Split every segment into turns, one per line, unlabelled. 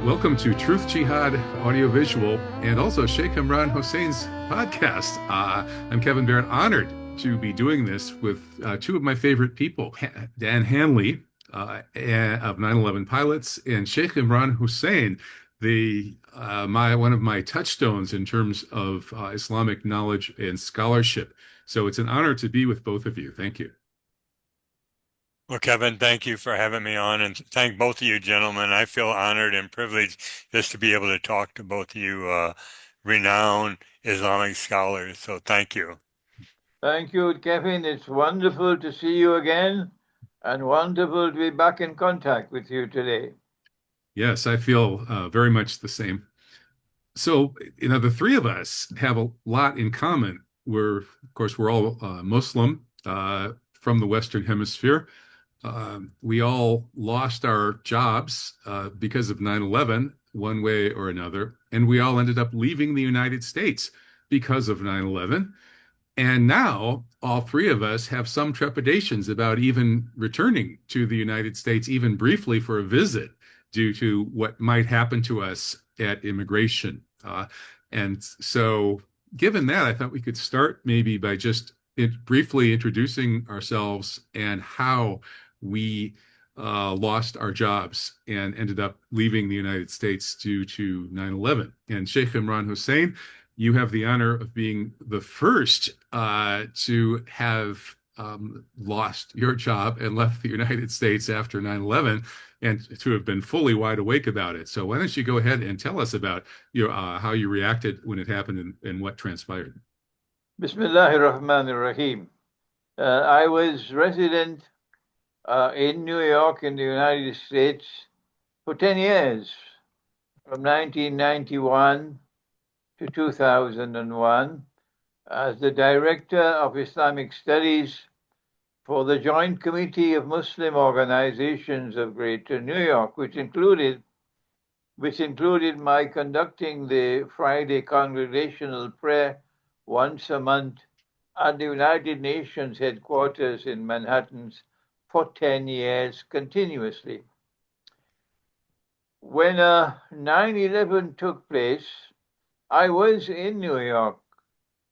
Welcome to Truth Jihad Audiovisual and also Sheikh Imran Hossein's podcast. I'm Kevin Barrett, honored to be doing this with two of my favorite people, Dan Hanley of 9/11 Pilots and Sheikh Imran Hossein, one of my touchstones in terms of Islamic knowledge and scholarship. So it's an honor to be with both of you. Thank you.
Well, Kevin, thank you for having me on, and thank both of you gentlemen. I feel honored and privileged just to be able to talk to both of you renowned Islamic scholars. So thank you.
Thank you, Kevin. It's wonderful to see you again and wonderful to be back in contact with you today.
Yes, I feel very much the same. So, the three of us have a lot in common. Of course, we're all Muslim from the Western Hemisphere. We all lost our jobs because of 9/11, one way or another, and we all ended up leaving the United States because of 9/11. And now all three of us have some trepidations about even returning to the United States, even briefly for a visit, due to what might happen to us at immigration. And so, given that, I thought we could start maybe by just briefly introducing ourselves and how we lost our jobs and ended up leaving the United States due to 9/11. And Sheikh Imran Hossein, you have the honor of being the first to have lost your job and left the United States after 9/11 and to have been fully wide awake about it. So why don't you go ahead and tell us about how you reacted when it happened and what transpired?
Bismillahirrahmanirrahim. I was resident in New York in the United States for 10 years, from 1991 to 2001, as the Director of Islamic Studies for the Joint Committee of Muslim Organizations of Greater New York, which included my conducting the Friday congregational prayer once a month at the United Nations headquarters in Manhattan for 10 years continuously. When 9/11 took place, I was in New York.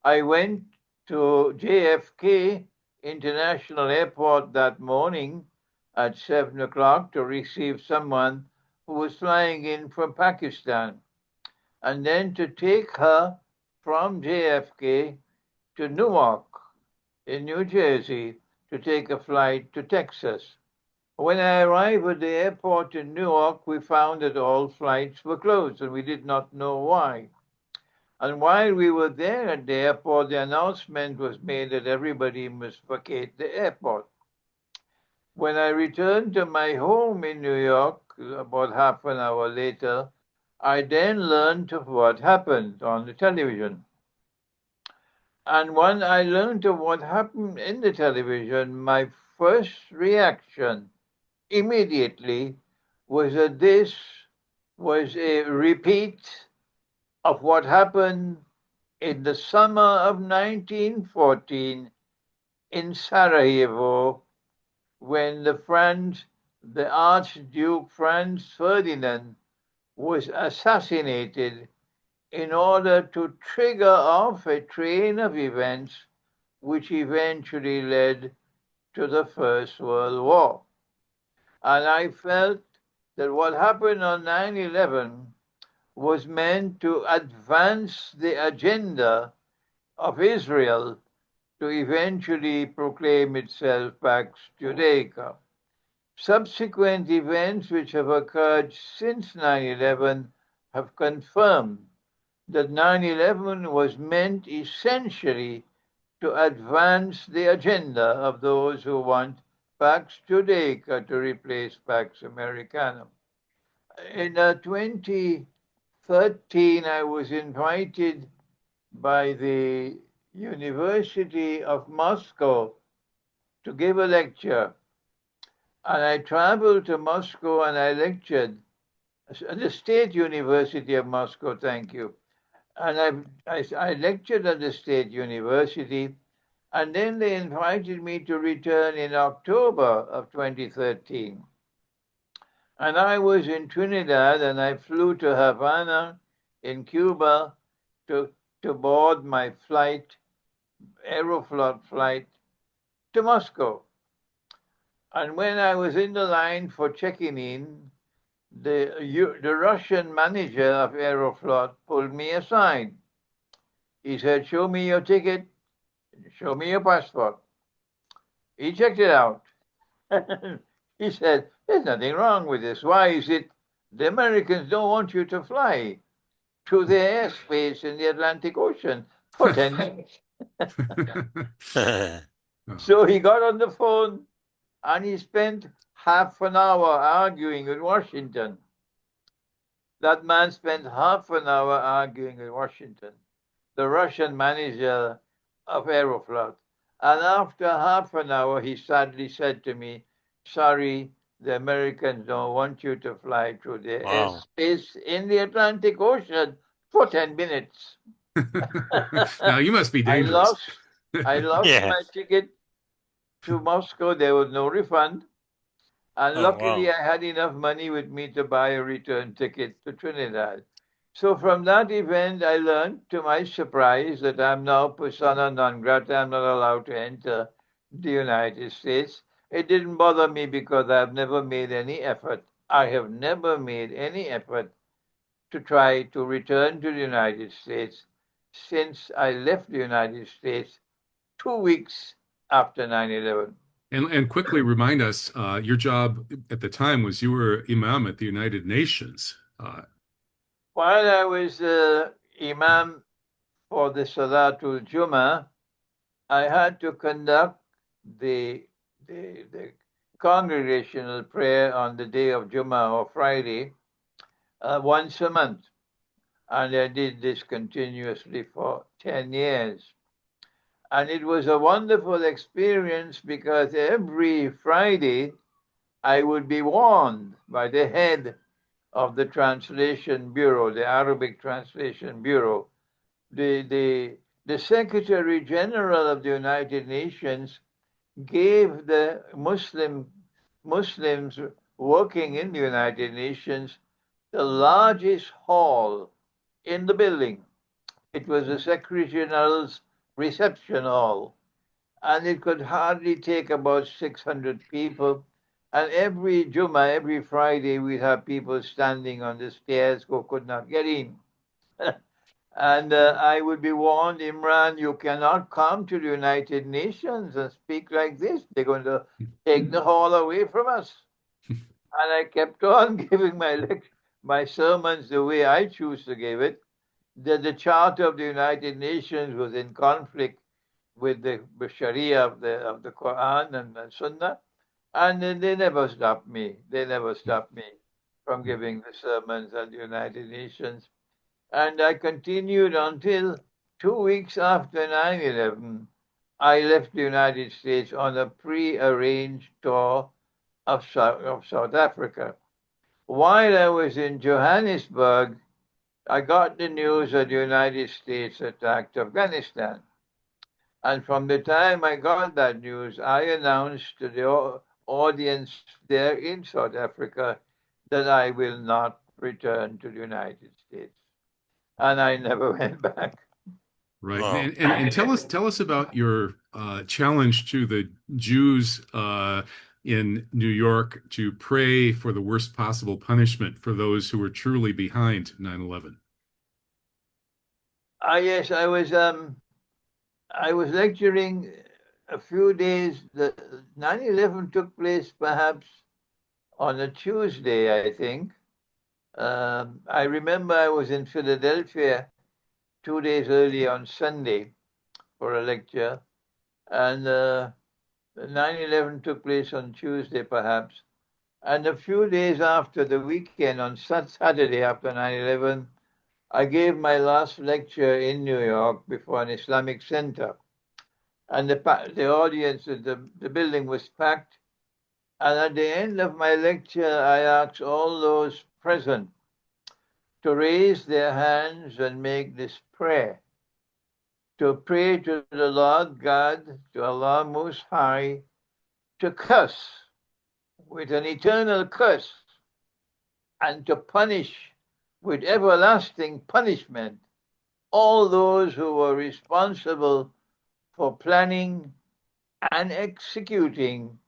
I went to JFK International Airport that morning at 7 o'clock to receive someone who was flying in from Pakistan, and then to take her from JFK to Newark in New Jersey to take a flight to Texas. When I arrived at the airport in Newark, we found that all flights were closed, and we did not know why. And while we were there at the airport, the announcement was made that everybody must vacate the airport. When I returned to my home in New York, about half an hour later, I then learned of what happened on the television. And when I learned of what happened in the television, my first reaction immediately was that this was a repeat of what happened in the summer of 1914 in Sarajevo, when the Archduke Franz Ferdinand was assassinated in order to trigger off a train of events which eventually led to the First World War. And I felt that what happened on 9/11 was meant to advance the agenda of Israel to eventually proclaim itself Pax Judaica. Subsequent events which have occurred since 9/11 have confirmed that 9/11 was meant essentially to advance the agenda of those who want Pax Judaica to replace Pax Americana. In 2013, I was invited by the University of Moscow to give a lecture. And I traveled to Moscow and I lectured at the State University of Moscow, thank you. And I lectured at the State University, and then they invited me to return in October of 2013. And I was in Trinidad, and I flew to Havana in Cuba to, to board my flight, Aeroflot flight, to Moscow. And when I was in the line for checking in, the Russian manager of Aeroflot pulled me aside. He said, "Show me your ticket, show me your passport." He checked it out. He said, "There's nothing wrong with this. Why is it the Americans don't want you to fly to their airspace in the Atlantic Ocean for 10 minutes?" So he got on the phone and he spent half an hour arguing with Washington. That man spent half an hour arguing with Washington, the Russian manager of Aeroflot. And after half an hour, he sadly said to me, "Sorry, the Americans don't want you to fly through the
Wow.
airspace in the Atlantic Ocean for 10 minutes.
Now you must be
I
dangerous.
lost, I lost
Yeah.
my ticket to Moscow. There was no refund. And
Oh,
luckily,
wow.
I had enough money with me to buy a return ticket to Trinidad. So from that event, I learned, to my surprise, that I'm now persona non grata. I'm not allowed to enter the United States. It didn't bother me because I've never made any effort. I have never made any effort to try to return to the United States since I left the United States 2 weeks after 9/11.
And quickly remind us, your job at the time was you were imam at the United Nations.
While I was Imam for the Salatul Jummah, I had to conduct the, the congregational prayer on the day of Jummah or Friday once a month. And I did this continuously for 10 years. And it was a wonderful experience because every Friday I would be warned by the head of the Translation Bureau, the Arabic Translation Bureau. The Secretary General of the United Nations gave the Muslims working in the United Nations the largest hall in the building. It was the Secretary General's reception hall, and it could hardly take about 600 people. And every Jummah, every Friday, we'd have people standing on the stairs who could not get in. And I would be warned, "Imran, you cannot come to the United Nations and speak like this. They're going to take the hall away from us." And I kept on giving my sermons the way I choose to give it. The Charter of the United Nations was in conflict with the Sharia of the Quran and Sunnah, and they never stopped me. They never stopped me from giving the sermons at the United Nations. And I continued until 2 weeks after 9/11. I left the United States on a pre-arranged tour of South Africa. While I was in Johannesburg, I got the news that the United States attacked Afghanistan. And from the time I got that news, I announced to the audience there in South Africa that I will not return to the United States. And I never went back.
Right.
Oh.
And tell us about your challenge to the Jews in New York to pray for the worst possible punishment for those who were truly behind 9/11.
Yes, I was lecturing a few days. The 9/11 took place perhaps on a Tuesday, I think. I remember I was in Philadelphia 2 days early on Sunday for a lecture, and 9/11 took place on Tuesday, perhaps. And a few days after the weekend, on Saturday after 9/11, I gave my last lecture in New York before an Islamic center. And the audience, the building was packed. And at the end of my lecture, I asked all those present to raise their hands and make this prayer, to pray to the Lord God, to Allah Most High, to curse with an eternal curse and to punish with everlasting punishment all those who were responsible for planning and executing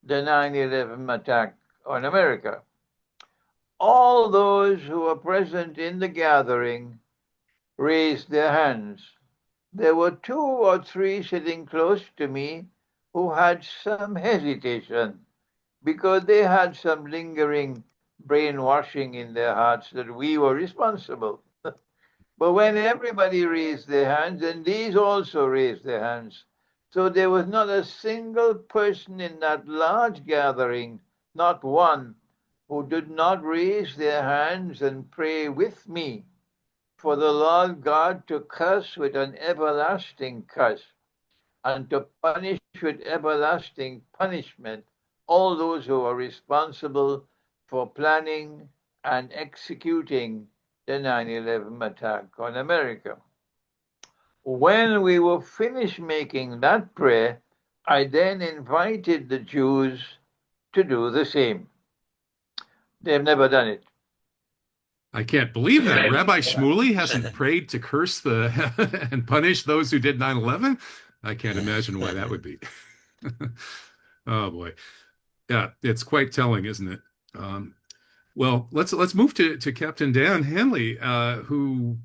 the 9/11 attack on America. All those who were present in the gathering raised their hands. There were 2 or 3 sitting close to me who had some hesitation because they had some lingering brainwashing in their hearts that we were responsible. But when everybody raised their hands, and these also raised their hands, so there was not a single person in that large gathering, not one, who did not raise their hands and pray with me for the Lord God to curse with an everlasting curse and to punish with everlasting punishment all those who are responsible for planning and executing the 9/11 attack on America. When we were finished making that prayer, I then invited the Jews to do the same. They've never done it.
I can't believe that. Rabbi Shmuley hasn't prayed to curse the and punish those who did 9/11. I can't imagine why that would be. Oh boy. Yeah, it's quite telling, isn't it? Well, let's move to Captain Dan Hanley, who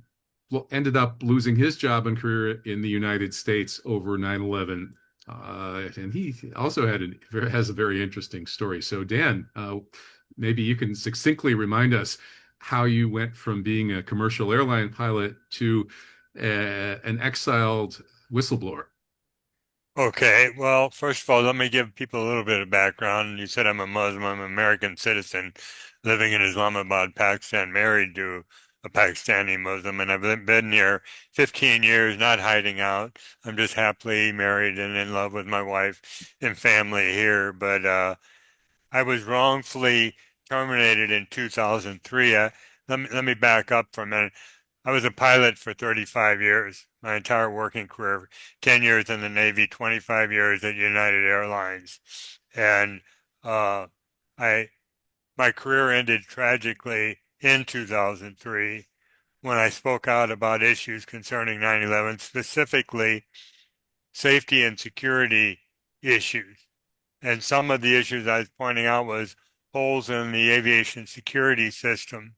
ended up losing his job and career in the United States over 9/11. And he also has a very interesting story. So, Dan, maybe you can succinctly remind us how you went from being a commercial airline pilot to an exiled whistleblower.
Okay, well, first of all, let me give people a little bit of background. You said I'm a Muslim, I'm an American citizen living in Islamabad, Pakistan, married to a Pakistani Muslim, and I've been here 15 years, not hiding out. I'm just happily married and in love with my wife and family here. But I was wrongfully terminated in 2003. Let me back up for a minute. I was a pilot for 35 years, my entire working career, 10 years in the Navy, 25 years at United Airlines. And uh, I my career ended tragically in 2003 when I spoke out about issues concerning 9/11, specifically safety and security issues. And some of the issues I was pointing out was holes in the aviation security system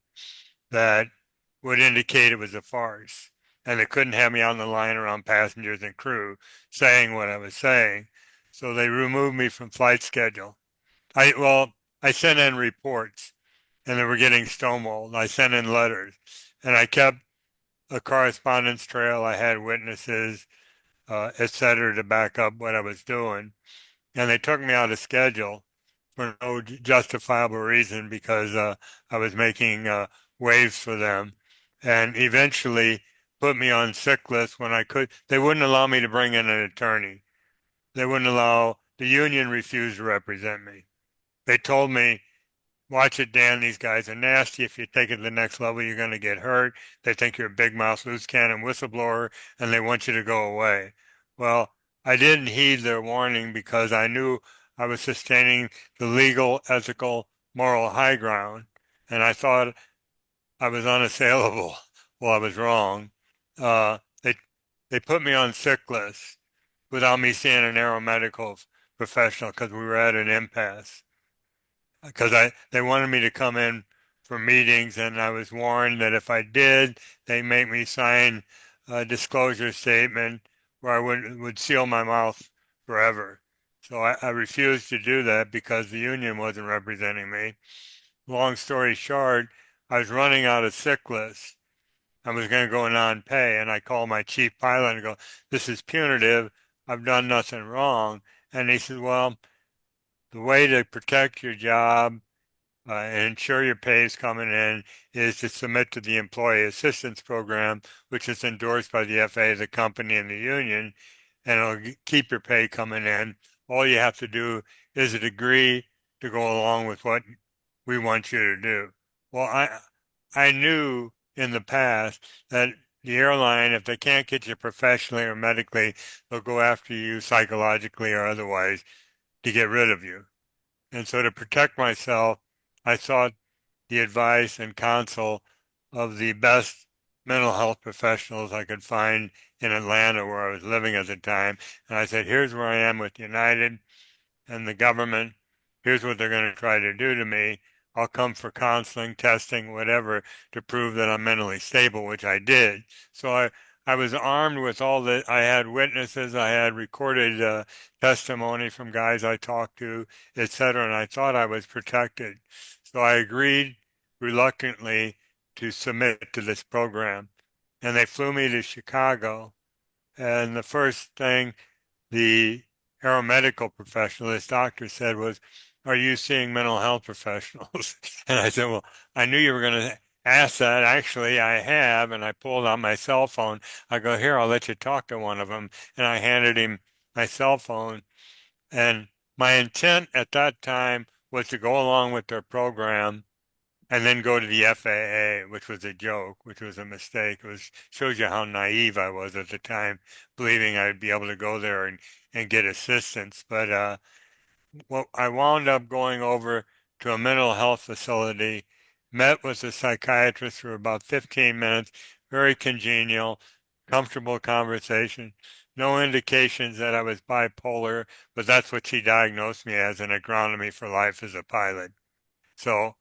that would indicate it was a farce. And they couldn't have me on the line around passengers and crew saying what I was saying. So they removed me from flight schedule. I sent in reports and they were getting stonewalled. I sent in letters and I kept a correspondence trail. I had witnesses, et cetera, to back up what I was doing. And they took me out of schedule for no justifiable reason because I was making waves for them, and eventually put me on sick list when I could. They wouldn't allow me to bring in an attorney. They wouldn't allow. The union refused to represent me. They told me, "Watch it, Dan. These guys are nasty. If you take it to the next level, you're going to get hurt. They think you're a big mouth, loose cannon whistleblower, and they want you to go away." Well, I didn't heed their warning because I knew I was sustaining the legal, ethical, moral high ground, and I thought I was unassailable. Well, I was wrong. Uh, they they put me on sick list without me seeing an aeromedical professional because we were at an impasse because they wanted me to come in for meetings, and I was warned that if I did, they make me sign a disclosure statement where I would seal my mouth forever. So I refused to do that because the union wasn't representing me. Long story short, I was running out of sick list. I was going to go non-pay, and I called my chief pilot and go, "This is punitive. I've done nothing wrong." And he said, "Well, the way to protect your job and ensure your pay is coming in is to submit to the Employee Assistance Program, which is endorsed by the FAA, the company, and the union, and it'll keep your pay coming in. All you have to do is agree to go along with what we want you to do." Well, I knew in the past that the airline, if they can't get you professionally or medically, they'll go after you psychologically or otherwise to get rid of you. And so to protect myself, I thought the advice and counsel of the best mental health professionals I could find in Atlanta, where I was living at the time. And I said, here's where I am with United and the government. Here's what they're going to try to do to me. I'll come for counseling, testing, whatever, to prove that I'm mentally stable, which I did. So I was armed with all that. I had witnesses, I had recorded testimony from guys I talked to, etc., and I thought I was protected. So I agreed reluctantly to submit to this program. And they flew me to Chicago. And the first thing the aeromedical professional, this doctor, said was, are you seeing mental health professionals? And I said, well, I knew you were going to ask that. Actually, I have. And I pulled out my cell phone. I go, here, I'll let you talk to one of them. And I handed him my cell phone. And my intent at that time was to go along with their program and then go to the FAA, which was a joke, which was a mistake. It was shows you how naive I was at the time, believing I'd be able to go there and get assistance. But well, I wound up going over to a mental health facility, met with a psychiatrist for about 15 minutes, very congenial, comfortable conversation. No indications that I was bipolar, but that's what she diagnosed me as and it grounded me for life as a pilot. So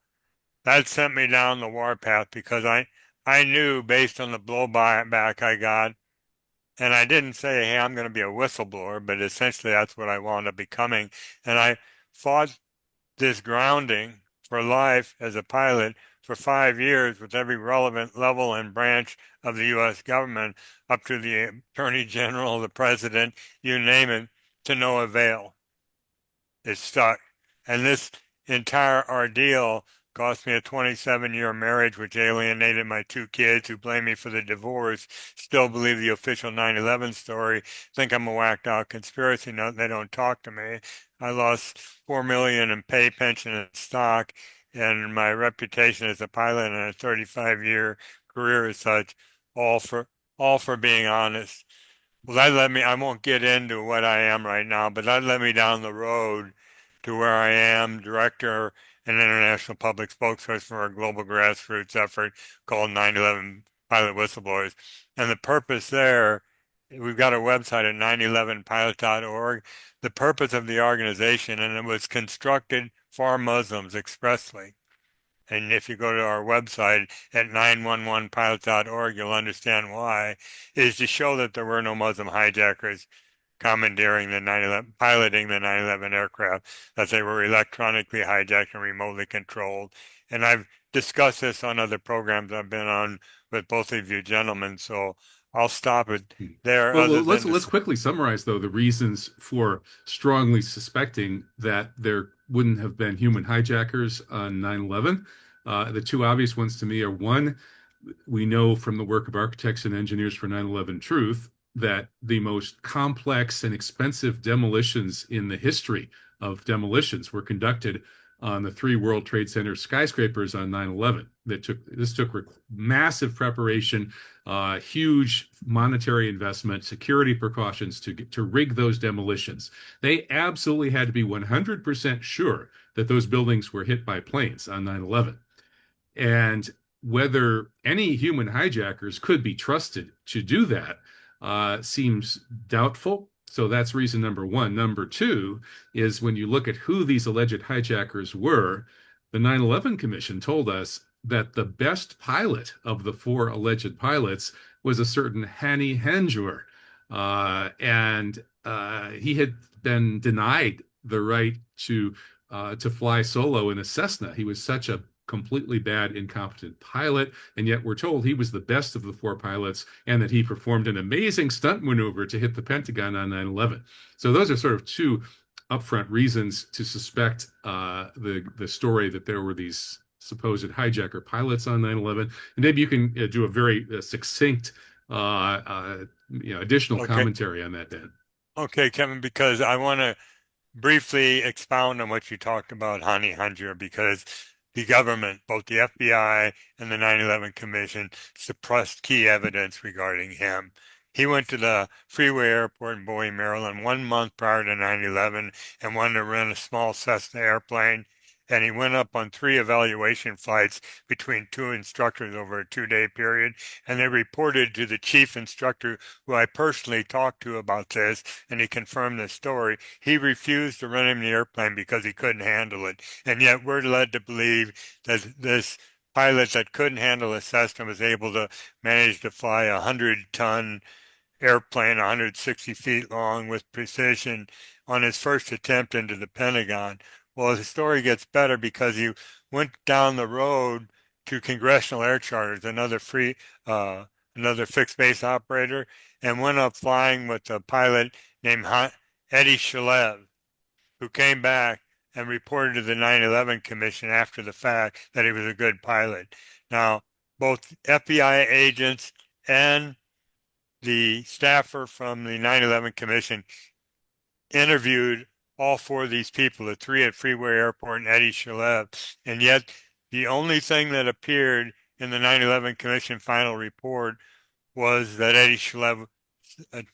that sent me down the warpath because I knew based on the blowback I got, and I didn't say, hey, I'm going to be a whistleblower, but essentially that's what I wound up becoming. And I fought this grounding for life as a pilot for 5 years with every relevant level and branch of the U.S. government, up to the Attorney General, the President, you name it, to no avail. It stuck. And this entire ordeal cost me a 27-year marriage, which alienated my two kids who blame me for the divorce, still believe the official 9/11 story, think I'm a whacked out conspiracy nut. They don't talk to me. I lost $4 million in pay, pension, and stock, and my reputation as a pilot and a 35-year career as such, all for being honest. Well, that led me, I won't get into what I am right now, but that led me down the road to where I am director and international public spokesperson for a global grassroots effort called 9/11 Pilot Whistleblowers. And the purpose there, we've got a website at 911pilot.org. The purpose of the organization, and it was constructed for Muslims expressly. And if you go to our website at 911pilot.org, you'll understand why, is to show that there were no Muslim hijackers commandeering the 9/11, piloting the 9/11 aircraft, that they were electronically hijacked and remotely controlled. And I've discussed this on other programs I've been on with both of you gentlemen, so I'll stop it there.
Well,
Other
let's
than
let's quickly summarize though the reasons for strongly suspecting that there wouldn't have been human hijackers on 9/11. The two obvious ones to me are one, we know from the work of architects and engineers for 9/11 Truth that the most complex and expensive demolitions in the history of demolitions were conducted on the three World Trade Center skyscrapers on 9/11. This took massive preparation, huge monetary investment, security precautions to rig those demolitions. They absolutely had to be 100% sure that those buildings were hit by planes on 9/11. And whether any human hijackers could be trusted to do that seems doubtful. So that's reason number one. Number two is when you look at who these alleged hijackers were, the 9/11 Commission told us that the best pilot of the four alleged pilots was a certain Hani Hanjour. And he had been denied the right to fly solo in a Cessna. He was such a completely bad, incompetent pilot, and yet we're told he was the best of the four pilots and that he performed an amazing stunt maneuver to hit the Pentagon on 9/11. So those are sort of two upfront reasons to suspect the story that there were these supposed hijacker pilots on 9/11. And maybe you can do a very succinct additional
okay,
commentary on that, Dan.
okay, Kevin, because I want to briefly expound on what you talked about, Hani Hanjour, because the government, both the FBI and the 9/11 Commission, suppressed key evidence regarding him. He went to the Freeway Airport in Bowie, Maryland, 1 month prior to 9/11 and wanted to rent a small Cessna airplane. and he went up on 3 evaluation flights between 2 instructors over a 2-day period. And they reported to the chief instructor, who I personally talked to about this, and he confirmed the story. He refused to run him the airplane because he couldn't handle it. And yet we're led to believe that this pilot that couldn't handle a Cessna was able to manage to fly a 100-ton airplane, 160 feet long, with precision on his first attempt into the Pentagon. Well, the story gets better because he went down the road to Congressional Air Charters, another fixed base operator, and went up flying with a pilot named Eddie Shalev, who came back and reported to the 9/11 Commission after the fact that he was a good pilot. Now, both FBI agents and the staffer from the 9/11 Commission interviewed all 4 of these people, the 3 at Freeway Airport and Eddie Shalev, and yet the only thing that appeared in the 9/11 Commission final report was that Eddie Shalev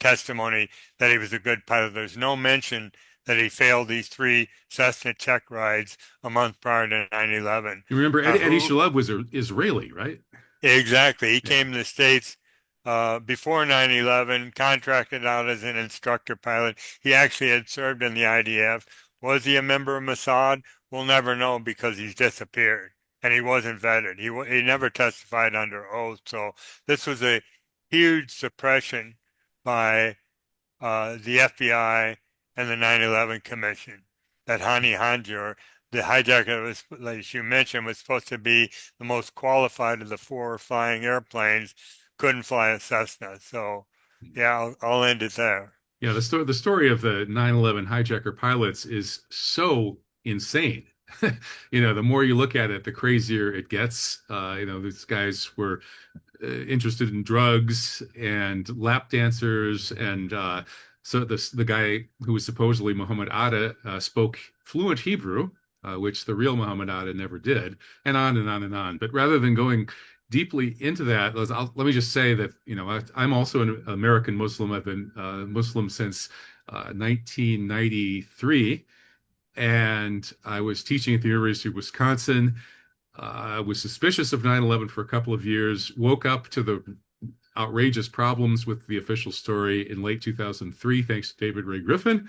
testimony that he was a good pilot. There's no mention that he failed these 3 Cessna check rides a month prior to 9/11.
You remember Eddie Shalev was Israeli, right?
Exactly. He
Yeah.
came to the States before 9/11, contracted out as an instructor pilot. He actually had served in the IDF. Was he a member of Mossad? We'll never know because he's disappeared and he wasn't vetted. He never testified under oath. So this was a huge suppression by the FBI and the 9/11 Commission. That Hani Hanjour, the hijacker, was, as you mentioned, was supposed to be the most qualified of the 4 flying airplanes, couldn't fly a Cessna. So, yeah, I'll end it there.
Yeah, the story of the 9/11 hijacker pilots is so insane. The more you look at it, the crazier it gets. These guys were interested in drugs and lap dancers, and so the guy who was supposedly Muhammad Atta spoke fluent Hebrew, which the real Muhammad Atta never did, and on and on and on. But rather than going deeply into that, let me just say that I'm also an American Muslim. I've been Muslim since 1993, and I was teaching at the University of Wisconsin. I was suspicious of 9/11 for a couple of years, woke up to the outrageous problems with the official story in late 2003, thanks to David Ray Griffin,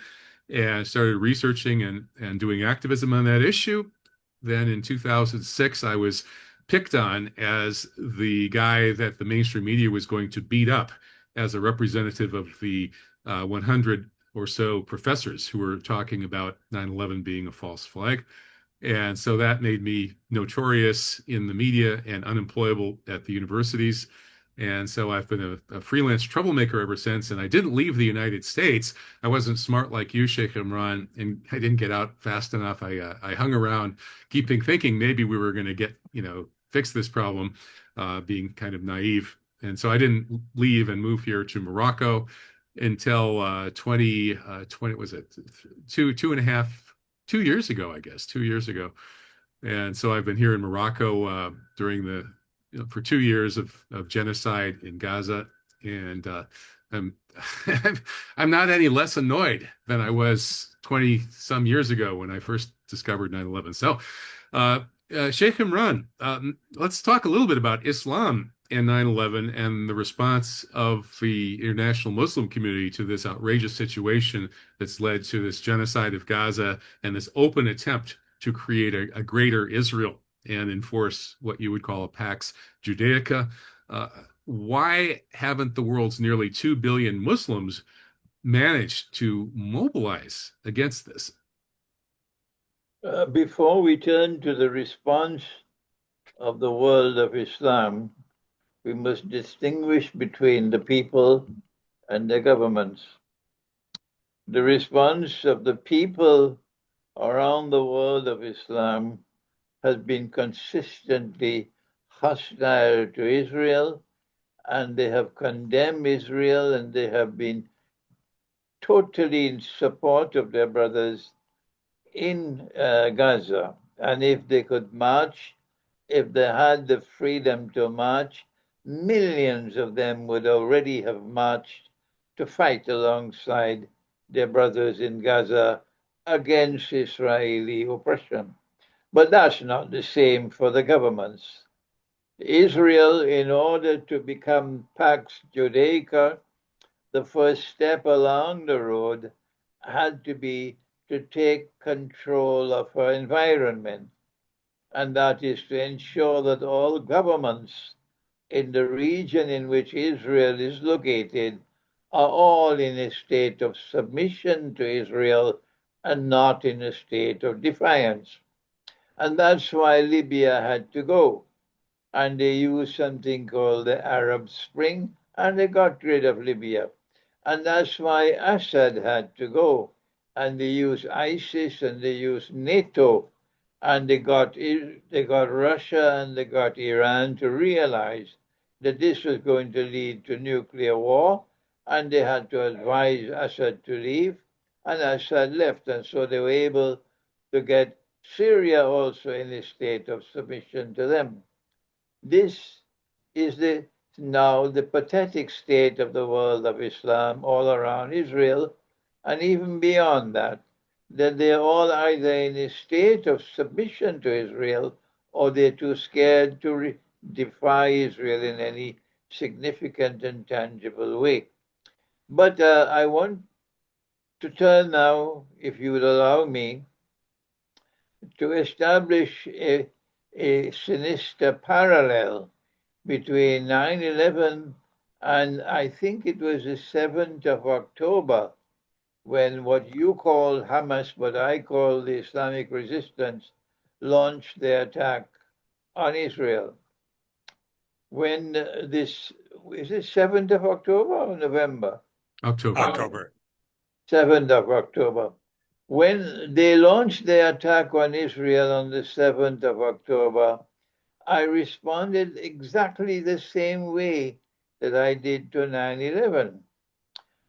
and started researching and doing activism on that issue. Then in 2006, I was picked on as the guy that the mainstream media was going to beat up as a representative of the 100 or so professors who were talking about 9/11 being a false flag. And so that made me notorious in the media and unemployable at the universities. And so I've been a freelance troublemaker ever since. And I didn't leave the United States. I wasn't smart like you, Sheikh Imran, and I didn't get out fast enough. I hung around, thinking maybe we were going to get, fix this problem, being kind of naive. And so I didn't leave and move here to Morocco until 2020, was it 2 years ago, I guess, 2 years ago. And so I've been here in Morocco during for 2 years of genocide in Gaza. And I'm, I'm not any less annoyed than I was 20 some years ago when I first discovered 9/11. So, Sheikh Imran, let's talk a little bit about Islam and 9/11 and the response of the international Muslim community to this outrageous situation that's led to this genocide of Gaza and this open attempt to create a greater Israel and enforce what you would call a Pax Judaica. Why haven't the world's nearly 2 billion Muslims managed to mobilize against this?
Before we turn to the response of the world of Islam, we must distinguish between the people and the governments. The response of the people around the world of Islam has been consistently hostile to Israel, and they have condemned Israel, and they have been totally in support of their brothers in Gaza. And if they could march, if they had the freedom to march, millions of them would already have marched to fight alongside their brothers in Gaza against Israeli oppression. But that's not the same for the governments. Israel, in order to become Pax Judaica, the first step along the road had to be to take control of her environment, and that is to ensure that all governments in the region in which Israel is located are all in a state of submission to Israel and not in a state of defiance. And that's why Libya had to go. And they used something called the Arab Spring, and they got rid of Libya. And that's why Assad had to go. And they used ISIS and they used NATO. And they got Russia and they got Iran to realize that this was going to lead to nuclear war. And they had to advise Assad to leave. And Assad left. And so they were able to get Syria also in a state of submission to them. This is now the pathetic state of the world of Islam all around Israel, and even beyond that, that they're all either in a state of submission to Israel or they're too scared to defy Israel in any significant and tangible way. But I want to turn now, if you would allow me, to establish a sinister parallel between 9/11 and I think it was the 7th of October when what you call Hamas, but I call the Islamic resistance, launched their attack on Israel. When is it 7th of October or November?
October.
7th of October. When they launched their attack on Israel on the 7th of October, I responded exactly the same way that I did to 9/11.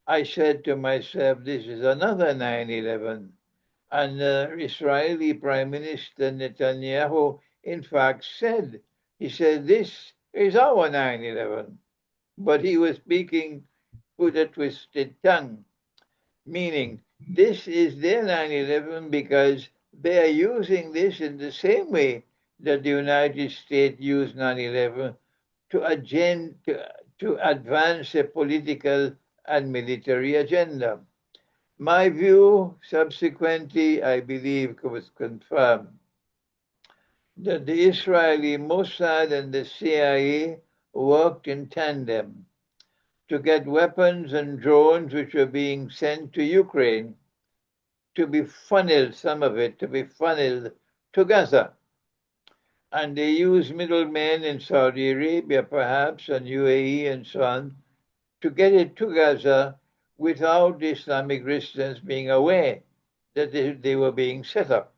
I said to myself, this is another 9/11. And Israeli Prime Minister Netanyahu, in fact, he said, this is our 9/11. But he was speaking with a twisted tongue, meaning this is their 9/11 because they are using this in the same way that the United States used 9/11 to advance a political and military agenda. My view, subsequently, I believe, was confirmed that the Israeli Mossad and the CIA worked in tandem to get weapons and drones which were being sent to Ukraine to be funneled, some of it to be funneled to Gaza. And they use middlemen in Saudi Arabia, perhaps, and UAE and so on, to get it to Gaza without the Islamic resistance being aware that they were being set up.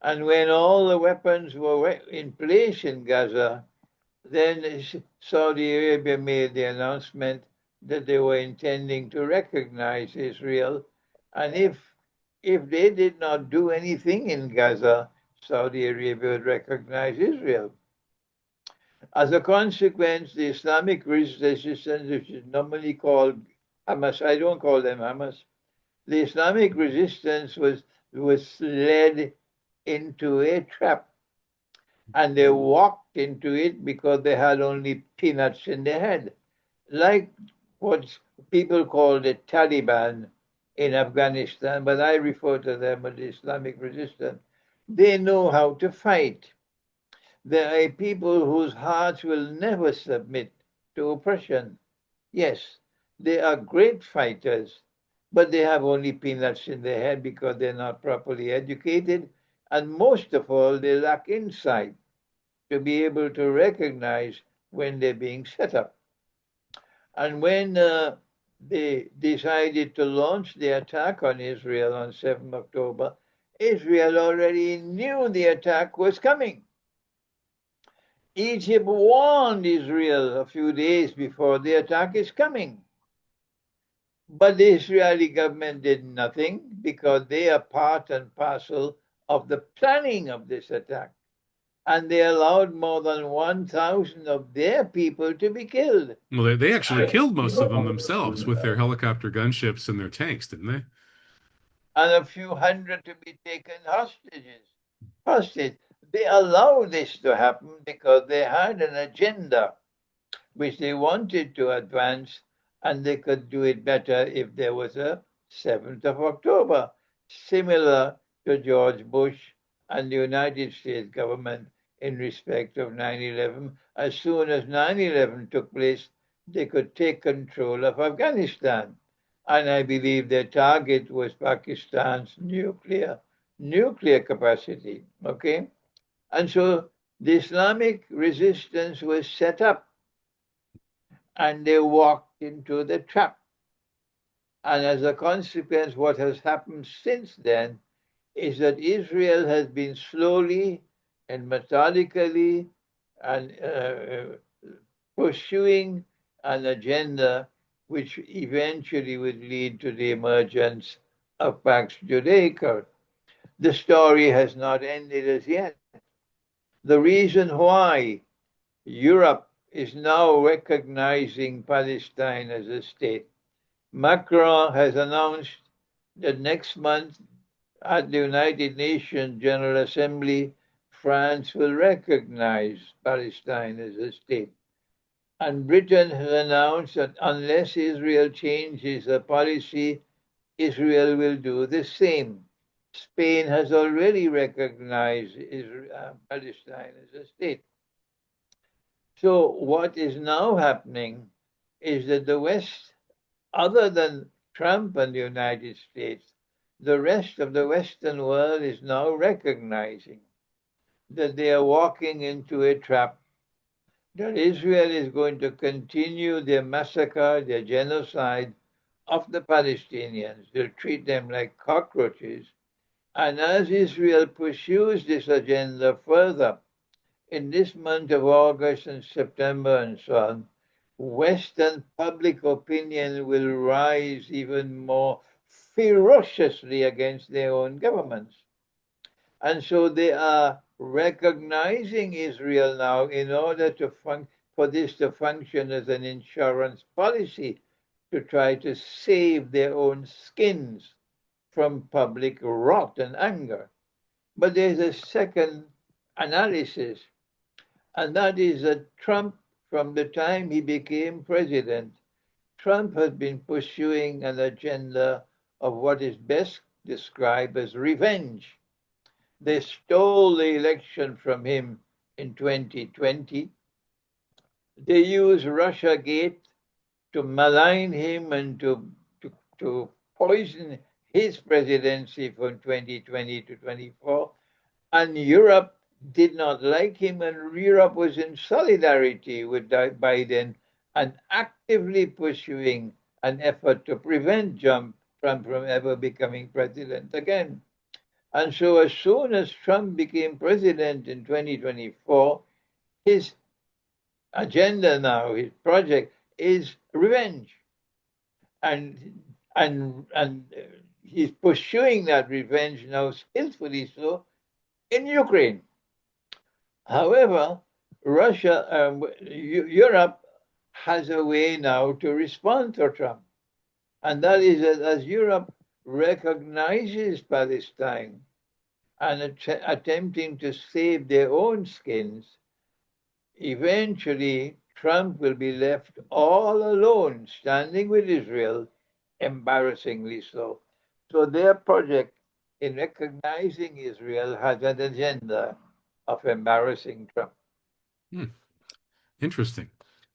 And when all the weapons were in place in Gaza, then Saudi Arabia made the announcement that they were intending to recognize Israel. And if they did not do anything in Gaza, Saudi Arabia would recognize Israel. As a consequence, the Islamic resistance, which is normally called Hamas, I don't call them Hamas, the Islamic resistance was led into a trap. And they walked into it because they had only peanuts in their head, like what people call the Taliban in Afghanistan, but I refer to them as the Islamic resistance. They know how to fight. There are people whose hearts will never submit to oppression. Yes, they are great fighters, but they have only peanuts in their head because they're not properly educated. And most of all, they lack insight to be able to recognize when they're being set up. And when they decided to launch the attack on Israel on 7 October, Israel already knew the attack was coming. Egypt warned Israel a few days before the attack is coming. But the Israeli government did nothing because they are part and parcel of the planning of this attack. And they allowed more than 1,000 of their people to be killed.
Well, they actually killed most of them themselves with their helicopter gunships and their tanks, didn't they?
And a few hundred to be taken hostages. hostage. They allowed this to happen because they had an agenda which they wanted to advance, and they could do it better if there was a 7th of October, similar to George Bush and the United States government in respect of 9/11. As soon as 9/11 took place, they could take control of Afghanistan. And I believe their target was Pakistan's nuclear capacity. Okay? And so the Islamic resistance was set up and they walked into the trap. And as a consequence, what has happened since then is that Israel has been slowly and methodically and pursuing an agenda which eventually would lead to the emergence of Pax Judaica. The story has not ended as yet. The reason why Europe is now recognizing Palestine as a state. Macron has announced that next month at the United Nations General Assembly, France will recognize Palestine as a state. And Britain has announced that unless Israel changes her policy, Israel will do the same. Spain has already recognized Palestine as a state. So what is now happening is that the West, other than Trump and the United States, the rest of the Western world is now recognizing that they are walking into a trap, that Israel is going to continue their massacre, their genocide of the Palestinians. They'll treat them like cockroaches. And as Israel pursues this agenda further, in this month of August and September and so on, Western public opinion will rise even more ferociously against their own governments. And so they are recognizing Israel now in order for this to function as an insurance policy to try to save their own skins from public wrath and anger. But there's a second analysis, and that is that Trump, from the time he became president, Trump has been pursuing an agenda of what is best described as revenge. They stole the election from him in 2020. They used Russiagate to malign him and to poison his presidency from 2020 to 24. And Europe did not like him, and Europe was in solidarity with Biden and actively pursuing an effort to prevent Trump from ever becoming president again. And so, as soon as Trump became president in 2024, his agenda now, his project, is revenge, and he's pursuing that revenge now skillfully so in Ukraine. However, Europe has a way now to respond to Trump, and that is that as Europe recognizes Palestine and attempting to save their own skins, eventually Trump will be left all alone, standing with Israel, embarrassingly so. So their project in recognizing Israel has an agenda of embarrassing Trump.
Hmm. Interesting.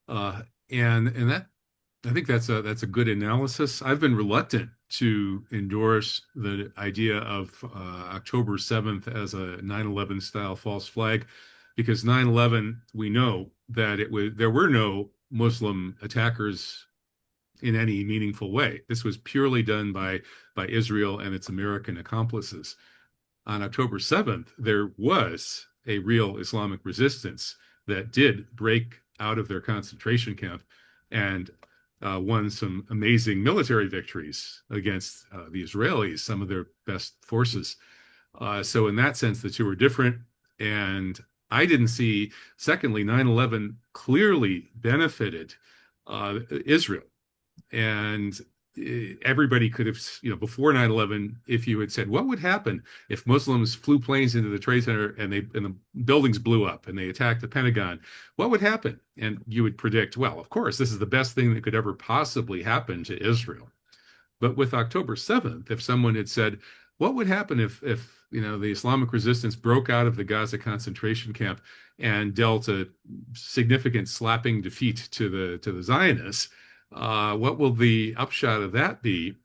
And that I think that's a good analysis. I've been reluctant to endorse the idea of October 7th as a 9/11 style false flag, because 9/11 we know that there were no Muslim attackers in any meaningful way. This was purely done by Israel and its American accomplices. On October 7th, there was a real Islamic resistance that did break out of their concentration camp and won some amazing military victories against the Israelis, some of their best forces. So in that sense, the two are different. And I didn't see, secondly, 9/11 clearly benefited Israel. And everybody could have, before 9/11, if you had said, what would happen if Muslims flew planes into the Trade Center and the buildings blew up and they attacked the Pentagon? What would happen? And you would predict, well, of course, this is the best thing that could ever possibly happen to Israel. But with October 7th, if someone had said, what would happen if the Islamic resistance broke out of the Gaza concentration camp and dealt a significant slapping defeat to the Zionists? What will the upshot of that be?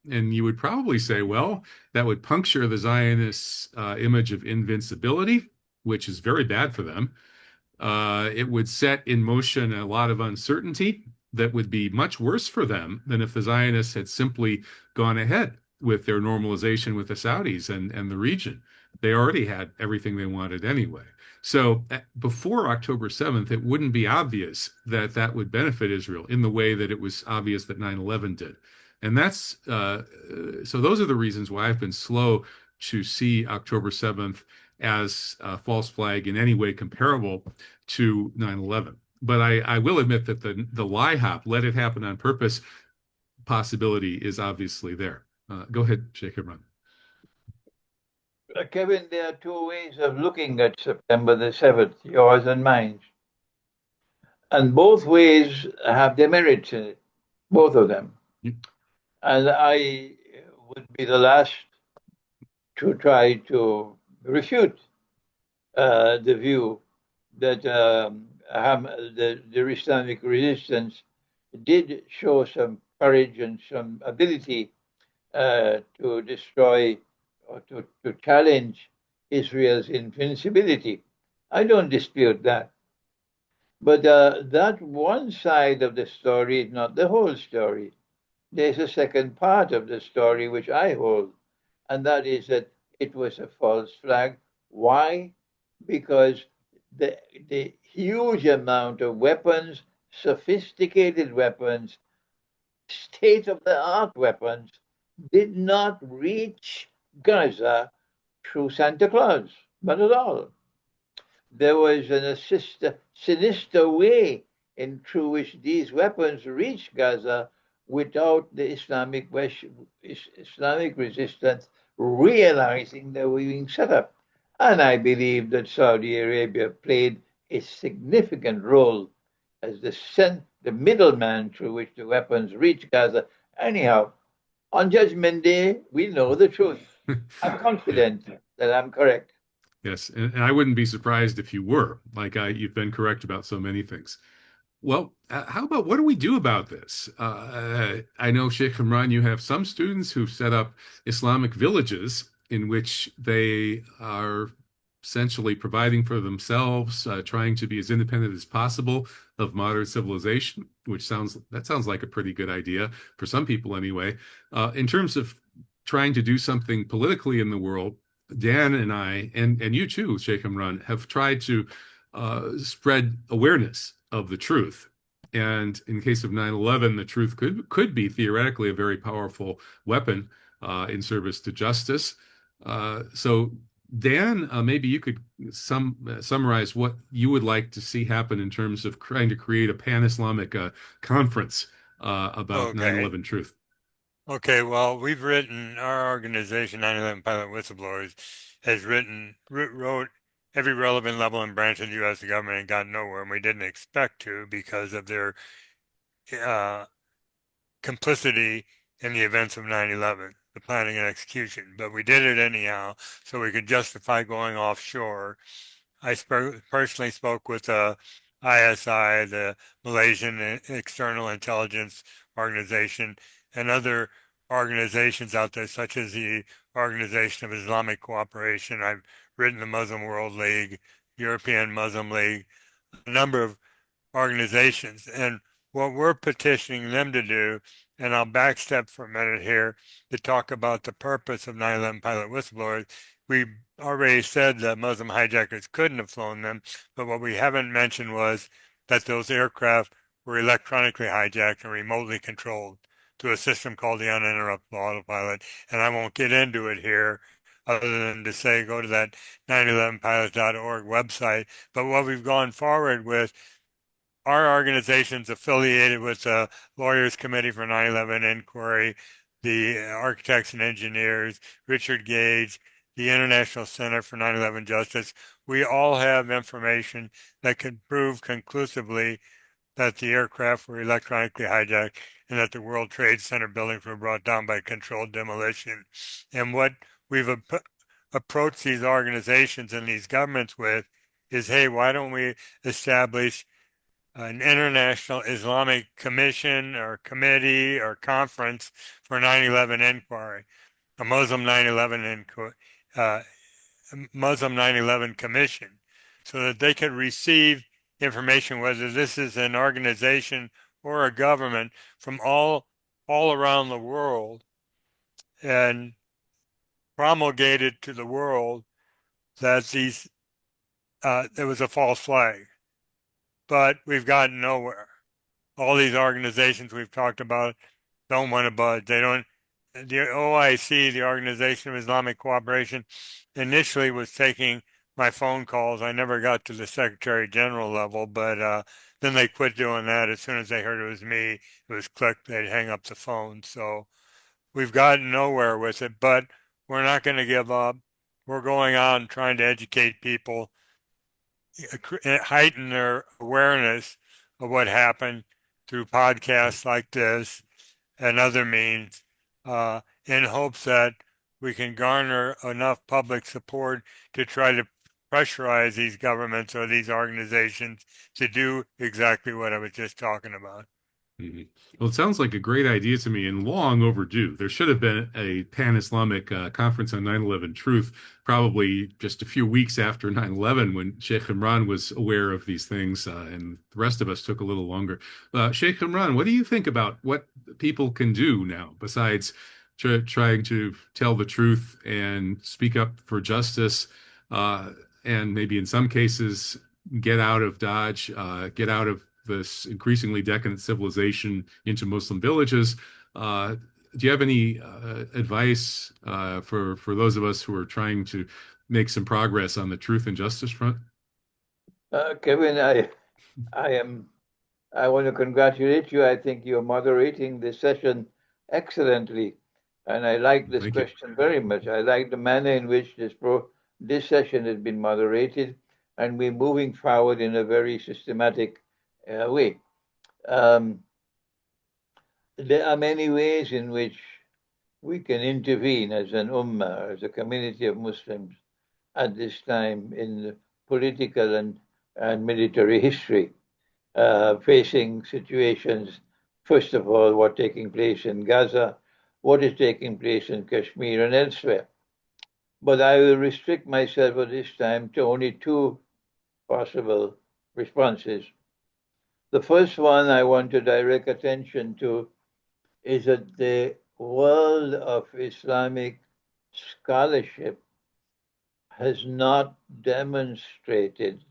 And you would probably say, well, that would puncture the Zionists' image of invincibility, which is very bad for them. It would set in motion a lot of uncertainty that would be much worse for them than if the Zionists had simply gone ahead with their normalization with the Saudis and the region. They already had everything they wanted anyway. So before October 7th, it wouldn't be obvious that that would benefit Israel in the way that it was obvious that 9/11 did. And so those are the reasons why I've been slow to see October 7th as a false flag in any way comparable to 9/11. But I will admit that the lie hop, let it happen on purpose possibility is obviously there. Go ahead, Jacob Run.
Kevin, there are two ways of looking at September the 7th, yours and mine. And both ways have their merits in it, both of them. And I would be the last to try to refute the view that the Islamic resistance did show some courage and some ability to destroy or to challenge Israel's invincibility. I don't dispute that. But that one side of the story is not the whole story. There's a second part of the story which I hold, and that is that it was a false flag. Why? Because the huge amount of weapons, sophisticated weapons, state-of-the-art weapons, did not reach Gaza through Santa Claus, not at all. There was a sinister way through which these weapons reached Gaza without the Islamic resistance realizing they were being set up. And I believe that Saudi Arabia played a significant role as the middleman through which the weapons reached Gaza. Anyhow, on Judgment Day, we'll know the truth. I'm confident that I'm correct.
Yes, and I wouldn't be surprised if you were. You've been correct about so many things. Well, how about what do we do about this? I know, Sheikh Imran, you have some students who've set up Islamic villages in which they are essentially providing for themselves, trying to be as independent as possible of modern civilization, that sounds like a pretty good idea for some people anyway. In terms of trying to do something politically in the world, Dan and I, and you too, Sheikh Imran, have tried to spread awareness of the truth. And in case of 9/11, the truth could be theoretically a very powerful weapon in service to justice. So, Dan, maybe you could summarize what you would like to see happen in terms of trying to create a pan-Islamic conference about 9/11 truth.
Okay, well, our organization, 9/11 Pilot Whistleblowers, wrote every relevant level and branch of the U.S. government and got nowhere, and we didn't expect to because of their complicity in the events of 9/11, the planning and execution. But we did it anyhow, so we could justify going offshore. I personally spoke with ISI, the Malaysian External Intelligence Organization, and other organizations out there, such as the Organization of Islamic Cooperation. I've written the Muslim World League, European Muslim League, a number of organizations. And what we're petitioning them to do, and I'll backstep for a minute here to talk about the purpose of 9/11 Pilot Whistleblowers. We already said that Muslim hijackers couldn't have flown them, but what we haven't mentioned was that those aircraft were electronically hijacked and remotely controlled through a system called the uninterruptible autopilot. And I won't get into it here other than to say go to that 911pilots.org website. But what we've gone forward with our organization's affiliated with the Lawyers Committee for 9/11 Inquiry, the Architects and Engineers, Richard Gage, the International Center for 9/11 Justice. We all have information that can prove conclusively that the aircraft were electronically hijacked and that the World Trade Center buildings were brought down by controlled demolition. And what we've approached these organizations and these governments with is, hey, why don't we establish an international Islamic commission or committee or conference for 9/11 inquiry, a Muslim 9/11 Muslim 9/11 commission, so that they could receive information, whether this is an organization or a government, from all around the world, and promulgate it to the world that there was a false flag. But we've gotten nowhere. All these organizations we've talked about don't want to budge. They don't. The OIC, the Organization of Islamic Cooperation, initially was taking my phone calls. I never got to the Secretary General level, but then they quit doing that. As soon as they heard it was me, it was clicked, they'd hang up the phone. So we've gotten nowhere with it, but we're not going to give up. We're going on trying to educate people, heighten their awareness of what happened through podcasts like this and other means, in hopes that we can garner enough public support to try to pressurize these governments or these organizations to do exactly what I was just talking about.
Mm-hmm. Well, it sounds like a great idea to me and long overdue. There should have been a pan-Islamic conference on 9/11 truth, probably just a few weeks after 9/11 when Sheikh Imran was aware of these things, and the rest of us took a little longer. Sheikh Imran, what do you think about what people can do now besides trying to tell the truth and speak up for justice, and maybe in some cases get out of Dodge, get out of this increasingly decadent civilization into Muslim villages? Do you have any advice for those of us who are trying to make some progress on the truth and justice front?
Kevin, I want to congratulate you. I think you're moderating this session excellently, and I like this
Thank you.
question very much. I like the manner in which this session has been moderated, and we're moving forward in a very systematic way. There are many ways in which we can intervene as an ummah, as a community of Muslims at this time in political and military history, facing situations, first of all, what's taking place in Gaza, what is taking place in Kashmir and elsewhere. But I will restrict myself at this time to only two possible responses. The first one I want to direct attention to is that the world of Islamic scholarship has not demonstrated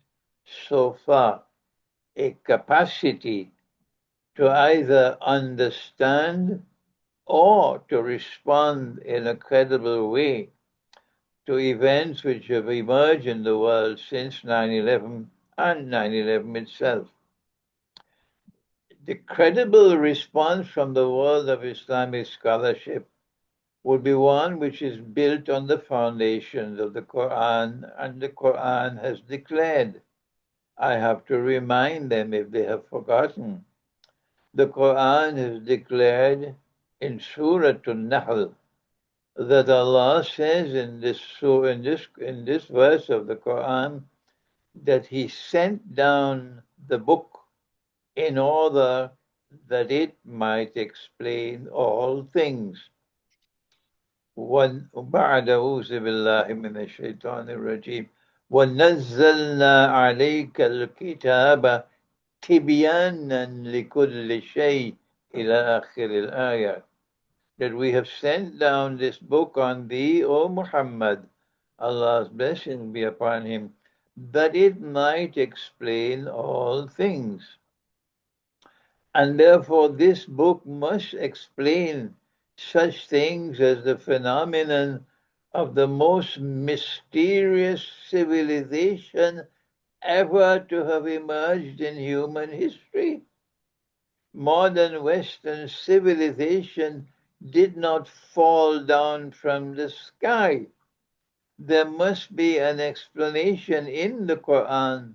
so far a capacity to either understand or to respond in a credible way to events which have emerged in the world since 9/11 and 9/11 itself. The credible response from the world of Islamic scholarship would be one which is built on the foundations of the Quran, and the Quran has declared. I have to remind them if they have forgotten. The Quran has declared in Surah An-Nahl that Allah says in this verse of the Quran that He sent down the book in order that it might explain all things. وبعد أعوذ بالله من الشيطان الرجيم ونزلنا عليك الكتاب تبيانا لكل شيء إلى آخر الآية. That we have sent down this book on thee, O Muhammad, Allah's blessing be upon him, that it might explain all things. And therefore this book must explain such things as the phenomenon of the most mysterious civilization ever to have emerged in human history. Modern Western civilization did not fall down from the sky. There must be an explanation in the Quran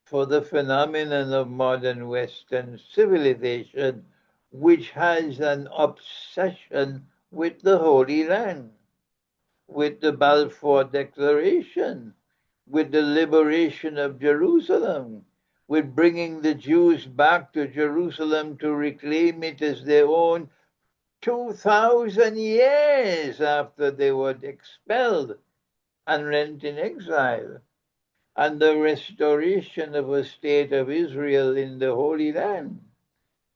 for the phenomenon of modern Western civilization, which has an obsession with the Holy Land, with the Balfour Declaration, with the liberation of Jerusalem, with bringing the Jews back to Jerusalem to reclaim it as their own 2,000 years after they were expelled and rent in exile, and the restoration of a state of Israel in the Holy Land,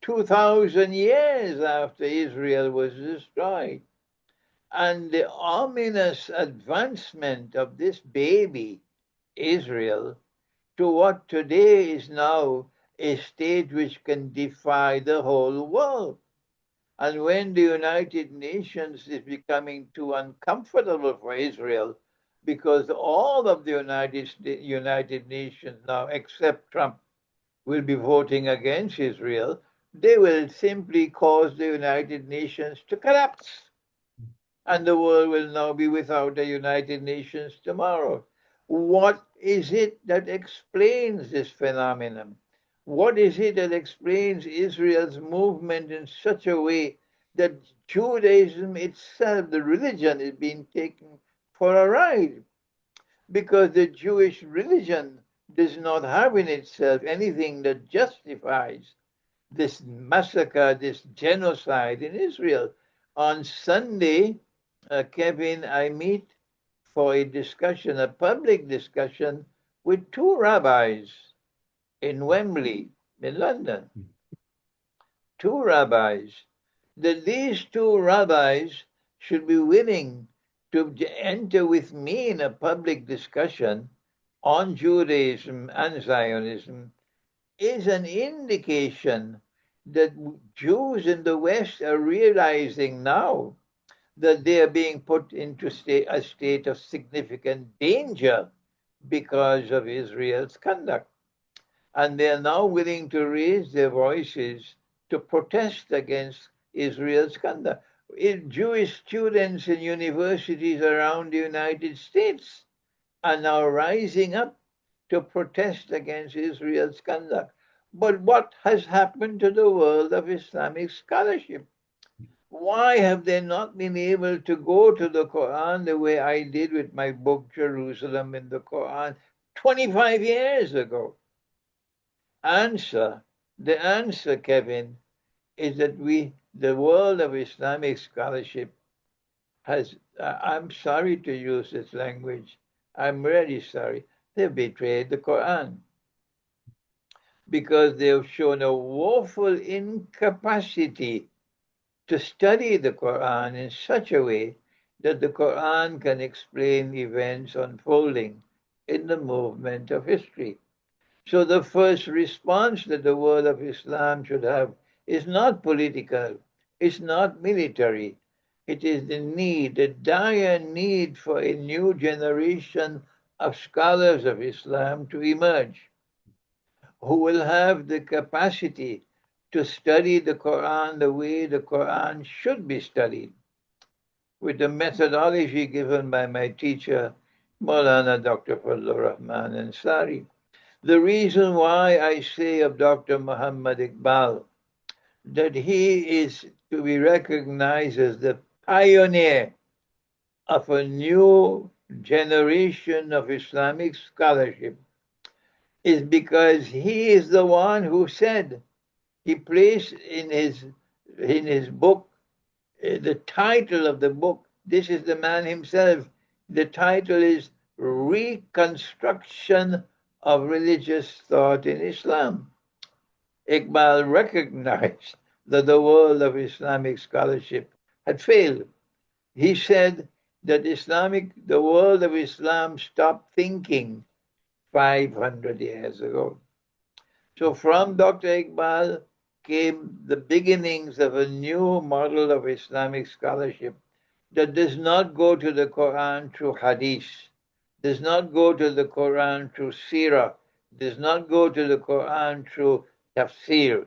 2,000 years after Israel was destroyed, and the ominous advancement of this baby, Israel, to what today is now a state which can defy the whole world. And when the United Nations is becoming too uncomfortable for Israel, because all of the United Nations now, except Trump, will be voting against Israel, they will simply cause the United Nations to collapse. And the world will now be without the United Nations tomorrow. What is it that explains this phenomenon? What is it that explains Israel's movement in such a way that Judaism itself, the religion, is being taken for a ride? Because the Jewish religion does not have in itself anything that justifies this massacre, this genocide in Israel. On Sunday, Kevin, I meet for a discussion, a public discussion, with two rabbis in Wembley, in London. Two rabbis. That these two rabbis should be willing to enter with me in a public discussion on Judaism and Zionism is an indication that Jews in the West are realizing now that they are being put into a state of significant danger because of Israel's conduct. And they are now willing to raise their voices to protest against Israel's conduct. Jewish students in universities around the United States are now rising up to protest against Israel's conduct. But what has happened to the world of Islamic scholarship? Why have they not been able to go to the Quran the way I did with my book, Jerusalem in the Quran, 25 years ago? The answer, Kevin, is that the world of Islamic scholarship has, I'm sorry to use this language, I'm really sorry, they've betrayed the Quran because they've shown a woeful incapacity to study the Quran in such a way that the Quran can explain events unfolding in the movement of history. So the first response that the world of Islam should have is not political, it's not military. It is the need, the dire need for a new generation of scholars of Islam to emerge who will have the capacity to study the Quran the way the Quran should be studied, with the methodology given by my teacher, Maulana Dr. Fazlur Rahman Ansari. The reason why I say of Dr. Muhammad Iqbal that he is to be recognized as the pioneer of a new generation of Islamic scholarship is because he is the one who said, he placed in his book, the title of the book, this is the man himself, the title is Reconstruction of Religious Thought in Islam. Iqbal recognized that the world of Islamic scholarship had failed. He said that the world of Islam stopped thinking 500 years ago. So from Dr. Iqbal came the beginnings of a new model of Islamic scholarship that does not go to the Quran through hadith, does not go to the Quran through seerah, does not go to the Quran through tafsir,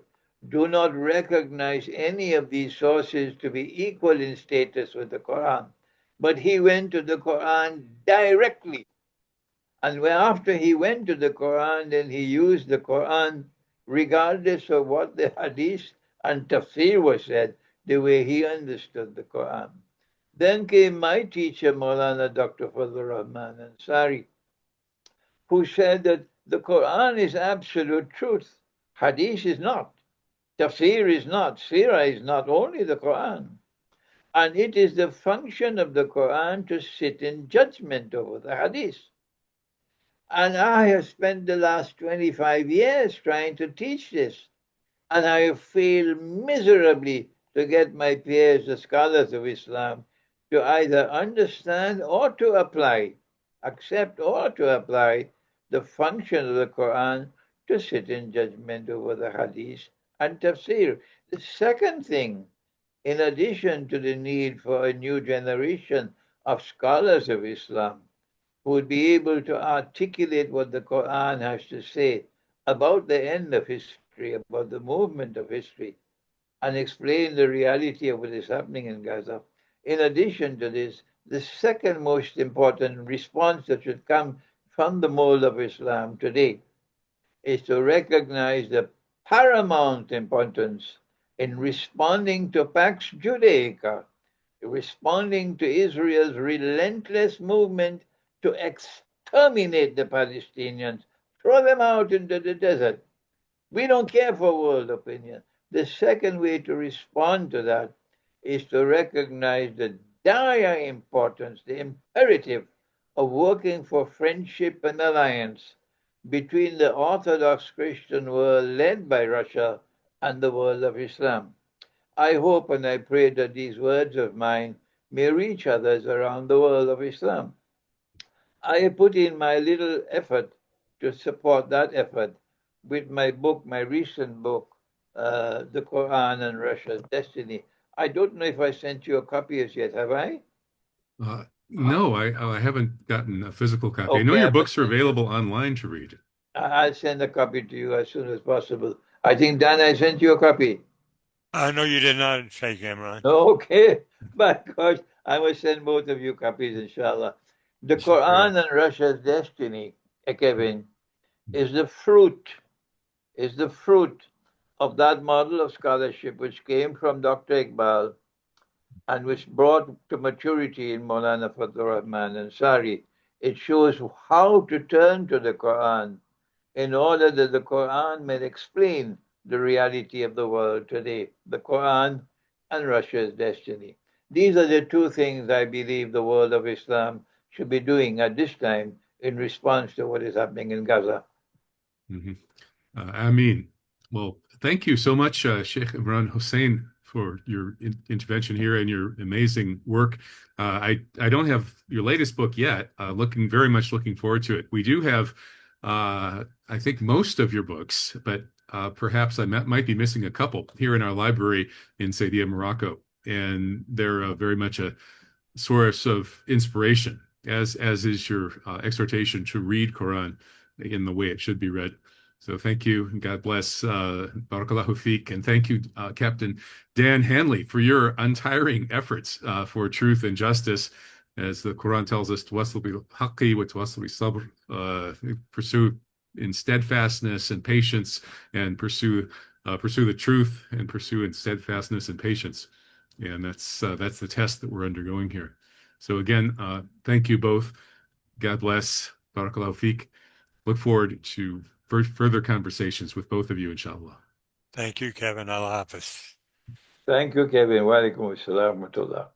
do not recognize any of these sources to be equal in status with the Quran. But he went to the Quran directly. And after he went to the Quran, then he used the Quran regardless of what the hadith and tafsir was said, the way he understood the Quran. Then came my teacher, Maulana Dr. Fazlur Rahman Ansari, who said that the Quran is absolute truth. Hadith is not. Tafsir is not. Sirah is not, only the Quran. And it is the function of the Quran to sit in judgment over the Hadith. And I have spent the last 25 years trying to teach this. And I have failed miserably to get my peers, the scholars of Islam, to either understand or to apply, accept or to apply the function of the Quran to sit in judgment over the Hadith and Tafsir. The second thing, in addition to the need for a new generation of scholars of Islam who would be able to articulate what the Quran has to say about the end of history, about the movement of history, and explain the reality of what is happening in Gaza. In addition to this, the second most important response that should come from the mold of Islam today is to recognize the paramount importance in responding to Pax Judaica, responding to Israel's relentless movement to exterminate the Palestinians, throw them out into the desert. We don't care for world opinion. The second way to respond to that is to recognize the dire importance, the imperative of working for friendship and alliance between the Orthodox Christian world led by Russia and the world of Islam. I hope and I pray that these words of mine may reach others around the world of Islam. I have put in my little effort to support that effort with my book, my recent book, The Quran and Russia's Destiny. I don't know if I sent you a copy as yet, have I?
No, I haven't gotten a physical copy. I know
Okay,
your books are available online to read.
I'll send a copy to you as soon as possible. I think, Dan, I sent you a copy.
No, you did not say, Cameron.
Okay, but of course, I will send both of you copies, inshallah. The Quran and Russia's Destiny, Kevin, is the fruit of that model of scholarship which came from Dr. Iqbal and which brought to maturity in Maulana Fazlur Rahman Ansari. It shows how to turn to the Quran in order that the Quran may explain the reality of the world today, the Quran and Russia's destiny. These are the two things I believe the world of Islam should be doing at this time in response to what is happening in Gaza.
Mm-hmm. Ameen. Well, thank you so much, Sheikh Imran Hussein, for your intervention here and your amazing work. I don't have your latest book yet. Very much looking forward to it. We do have, I think, most of your books, but perhaps I might be missing a couple here in our library in Saidia, Morocco, and they're very much a source of inspiration, as is your exhortation to read Quran in the way it should be read. So thank you, and God bless. Barakallahu feek, and thank you, Captain Dan Hanley, for your untiring efforts for truth and justice. As the Quran tells us, "Tawassalu bil haqqi wa tawassalu bis sabr." Pursue in steadfastness and patience, and pursue the truth, and pursue in steadfastness and patience. And that's the test that we're undergoing here. So again, thank you both. God bless. Barakallahu feek. Look forward to further conversations with both of you, inshallah.
Thank you, Kevin. Allah Hafiz.
Thank you, Kevin. Wa alaikum assalam wa rahmatullah.